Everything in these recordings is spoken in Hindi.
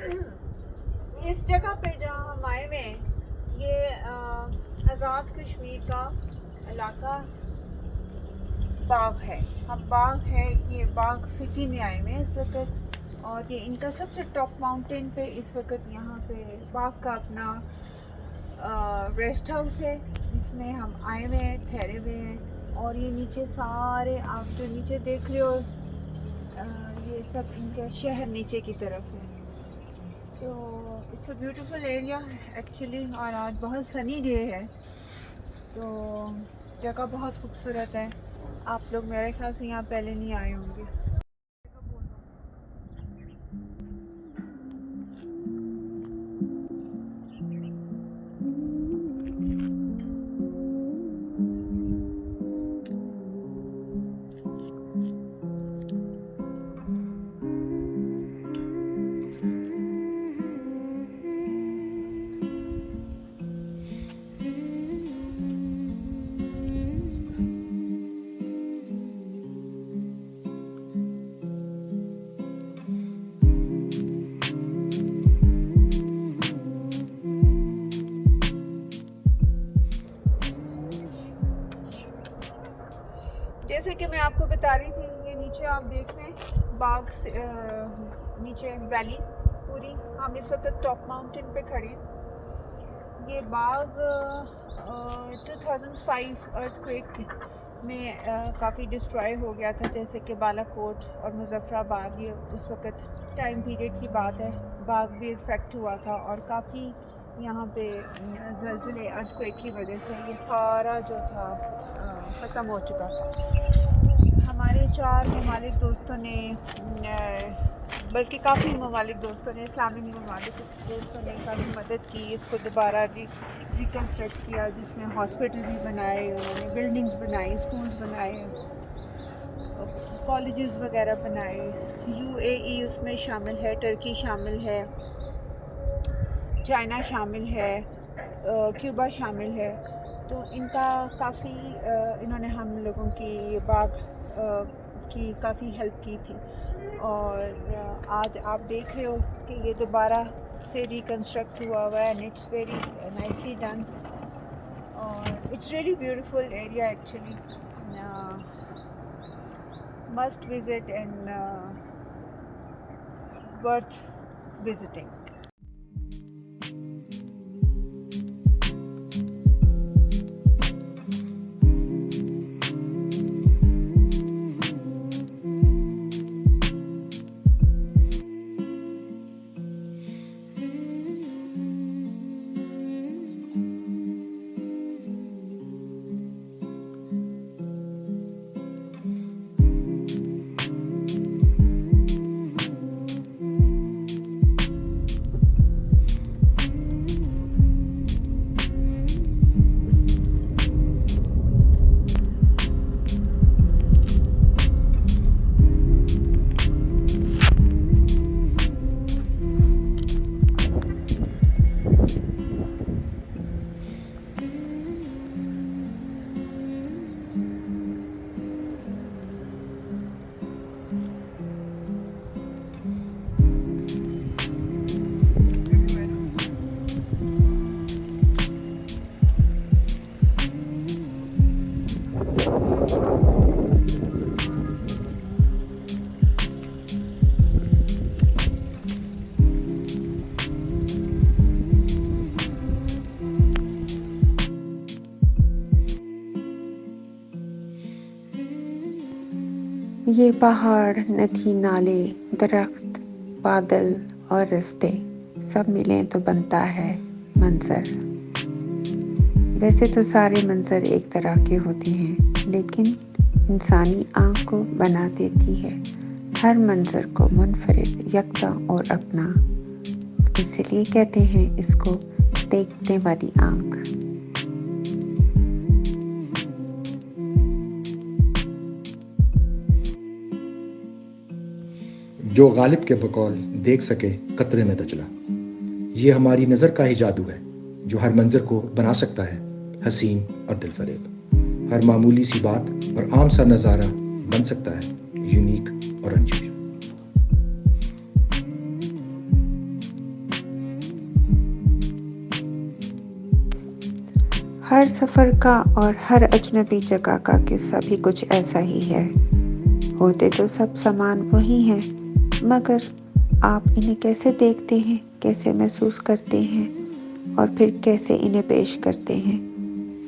इस जगह पे जहाँ हम आए हुए हैं, ये आज़ाद कश्मीर का इलाका बाग है। हम बाग है, ये बाग सिटी में आए हुए हैं इस वक्त, और ये इनका सबसे टॉप माउंटेन पे इस वक्त यहाँ पे बाग का अपना रेस्ट हाउस है, जिसमें हम आए हुए हैं, ठहरे हुए हैं। और ये नीचे सारे आप जो नीचे देख रहे हो, ये सब इनका शहर नीचे की तरफ है। तो it's a beautiful area actually, और आज बहुत सनी डे है, तो जगह बहुत खूबसूरत है। आप लोग मेरे ख्याल से यहाँ पहले नहीं आए होंगे। जैसे कि मैं आपको बता रही थी, ये नीचे आप देख रहे हैं बाग से नीचे वैली पूरी। हम इस वक्त टॉप माउंटेन पे खड़े हैं। ये बाग 2005 अर्थक्वेक में काफ़ी डिस्ट्रॉय हो गया था, जैसे कि बालाकोट और मुजफ्फराबाद। ये उस वक्त टाइम पीरियड की बात है, बाग भी इफेक्ट हुआ था, और काफ़ी यहाँ पे ज़लज़ले अर्थक्वेक की वजह से ये सारा जो था ख़त्म हो चुका था। हमारे 4 ममालिक दोस्तों ने, बल्कि काफ़ी ममालिक दोस्तों ने, इस्लामिक ममालिक दोस्तों ने काफ़ी मदद की, इसको दोबारा रिकन्स्ट्रक्ट किया, जिसमें हॉस्पिटल भी बनाए, उन्होंने बिल्डिंग्स बनाई, स्कूल्स बनाए, कॉलेजेस वगैरह बनाए। यूएई उसमें शामिल है, टर्की शामिल है, चाइना शामिल है, क्यूबा शामिल है। तो इनका काफ़ी इन्होंने हम लोगों की बाग की काफ़ी हेल्प की थी। और आज आप देख रहे हो कि ये दोबारा से रिकन्स्ट्रक्ट हुआ है, and it's very nicely done, और it's really beautiful area actually, must visit and worth visiting. ये पहाड़, नदी, नाले, दरख्त, बादल और रास्ते सब मिलें तो बनता है मंजर। वैसे तो सारे मंजर एक तरह के होते हैं, लेकिन इंसानी आँख को बना देती है हर मंजर को मुनफरिद, यकता और अपना। इसलिए कहते हैं इसको देखने वाली आँख। जो गालिब के बकौल देख सके कतरे में दजला। ये हमारी नज़र का ही जादू है जो हर मंजर को बना सकता है हसीन और दिलफरेब। हर मामूली सी बात और आम सा नज़ारा बन सकता है यूनिक और अनूठा। हर सफ़र का और हर अजनबी जगह का किस्सा भी कुछ ऐसा ही है। होते तो सब समान वही हैं, मगर आप इन्हें कैसे देखते हैं, कैसे महसूस करते हैं और फिर कैसे इन्हें पेश करते हैं,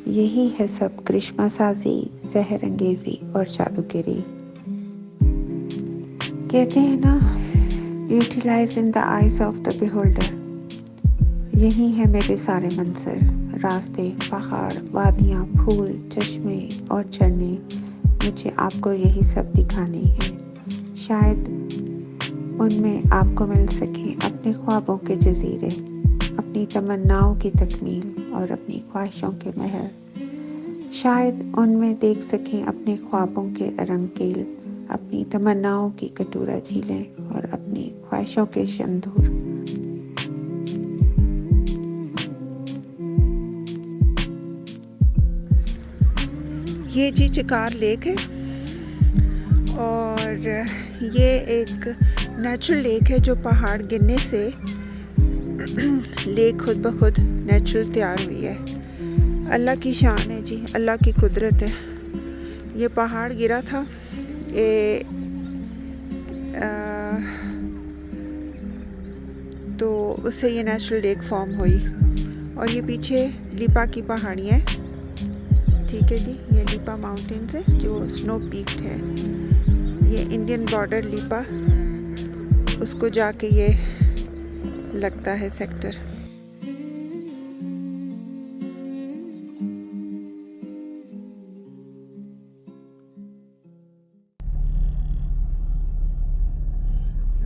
यही है सब करिश्मा साजी, सहर अंगेजी और जादूगरी। कहते हैं ना, utilize in the eyes of the beholder. यही है मेरे सारे मंजर, रास्ते, पहाड़, वादियाँ, फूल, चश्मे और झरने। मुझे आपको यही सब दिखाने हैं। शायद उनमें आपको मिल सके अपने ख्वाबों के जजीरे, अपनी तमन्नाओं की तकमील और अपनी ख्वाहिशों के महल। शायद उनमें देख सकें अपने ख्वाबों के रंगील, अपनी तमन्नाओं की कटोरा झीलें और अपनी ख्वाहिशों के शंदूर। ये जी चिकार लेक है और ये एक नेचुरल लेक है जो पहाड़ गिरने से लेक खुद ब खुद नेचुरल तैयार हुई है। अल्लाह की शान है जी, अल्लाह की कुदरत है। ये पहाड़ गिरा था, तो उससे ये नेचुरल लेक फॉर्म हुई। और ये पीछे लिपा की पहाड़ियाँ हैं, ठीक है जी। ये लिपा माउंटेन्स है जो स्नो पीक्ड है। ये इंडियन बॉर्डर लिपा, उसको जाके ये लगता है सेक्टर।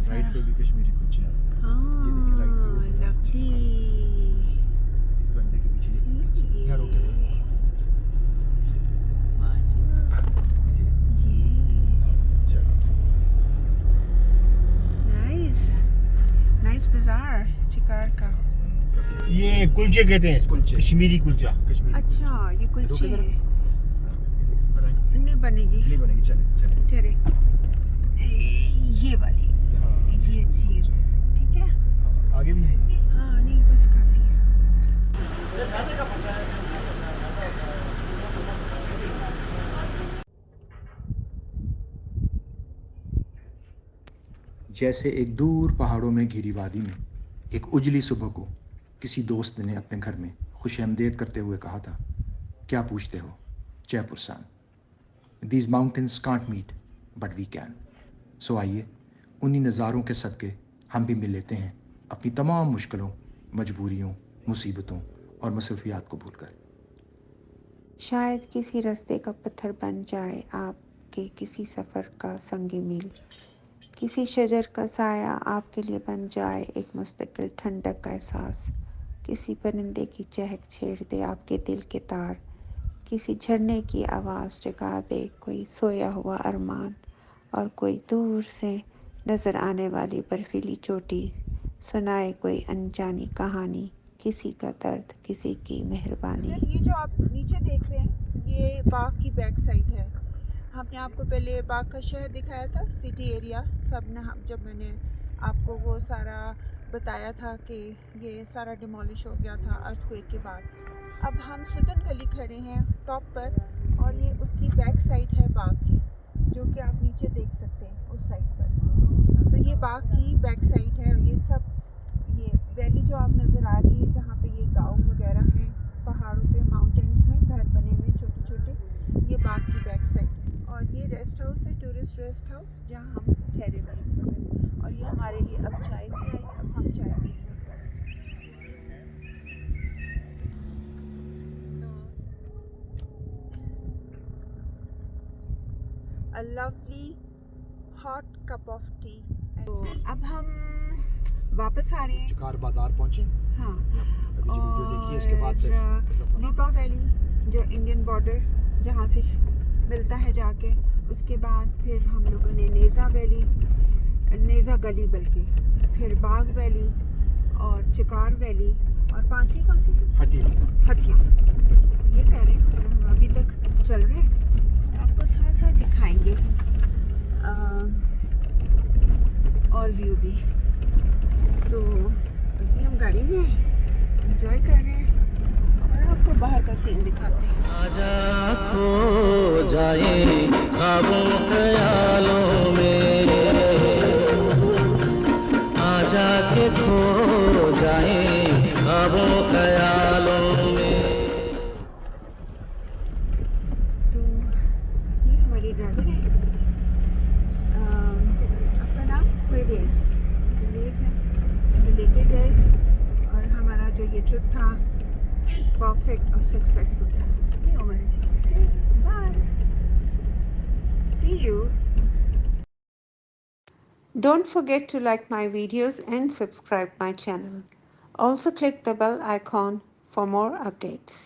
राइट पे भी कश्मीरी कुल्चे हैं। ये देखिए राइट पे, लवली। इस बंदे के पीछे ये कुल्चे यहाँ रोके थे। नाइस बाजार चिकार का। ये कुलचे कहते हैं, कुलचे। कश्मीरी कुलचा। कश्मीरी अच्छा, ये कुलचे रोके है। बनाएंगे? नहीं बनेगी, नहीं बनेगी, चले चले। ठहरे। ये वाली, हाँ, ये चीज़ ठीक है। आगे भी है ये। हाँ नहीं, बस काफ़ी है। जैसे एक दूर पहाड़ों में घिरी वादी में एक उजली सुबह को किसी दोस्त ने अपने घर में खुशामदीद करते हुए कहा था, क्या पूछते हो जयपुरसान, these mountains can't meet but we can. So आइए उन्हीं नज़ारों के सदके हम भी मिल लेते हैं अपनी तमाम मुश्किलों, मजबूरियों, मुसीबतों और मसरूफियात को भूलकर। शायद किसी रास्ते का पत्थर बन जाए आपके किसी सफ़र का संगी मील, किसी शजर का साया आपके लिए बन जाए एक मुस्तकिल ठंडक का एहसास, किसी परिंदे की चहक छेड़ दे आपके दिल के तार, किसी झरने की आवाज़ जगा दे कोई सोया हुआ अरमान, और कोई दूर से नज़र आने वाली बर्फीली चोटी सुनाए कोई अनजानी कहानी, किसी का दर्द, किसी की मेहरबानी। ये जो आप नीचे देख रहे हैं, ये बाग की बैक साइड है। हमने आपको पहले बाग का शहर दिखाया था, सिटी एरिया सब ने। जब मैंने आपको वो सारा बताया था कि ये सारा डिमोलिश हो गया था अर्थक्वेक के बाद। अब हम सुदन गली खड़े हैं टॉप पर, और ये उसकी बैक साइड है बाग की, जो कि आप नीचे देख सकते हैं उस साइड पर। तो ये बाग की बैक साइड है। ये सब, ये वैली जो आप नज़र आ रही है, जहाँ पे ये गाँव वगैरह हैं पहाड़ों पे, माउंटेन्स में घर बने हुए छोटे छोटे, ये बाग की बैक साइड है। और ये रेस्ट हाउस है, टूरिस्ट रेस्ट हाउस, जहाँ हम ठहरे हुए इस वक्त। और ये हमारे लिए अब चाय भी आई, अब हम चाय पिएंगे। A lovely hot cup of tea. तो अब हम वापस आ रहे हैं। चिकार बाजार पहुंचे। हाँ, अभी जो वीडियो देखी है इसके बाद फिर लिपा वैली जो इंडियन बॉर्डर जहाँ से मिलता है जाके, उसके बाद फिर हम लोगों ने नेज़ा वैली, नेज़ा गली बल्कि, फिर बाग वैली और चिकार वैली, और पांचवी कौन सी थी? हथिया। ये कह रहे हैं हम अभी तक चल रहे हैं, आपको साथ साथ दिखाएंगे और व्यू भी। तो अभी हम गाड़ी में एंजॉय कर रहे हैं और आपको बाहर का सीन दिखाते हैं। आजा खो जाए ख्वाबों ख्यालों में, आजा के खो जाए ख्वाबों ख्यालों में। तो ये हमारी ड्राइवर है, आपका नाम परवेज है। हमें लेके गए और हमारा जो ये ट्रिप था परफेक्ट और सक्सेसफुल था। ये over, say bye, see you. Don't forget to like my videos and subscribe my channel. Also click the bell icon for more updates.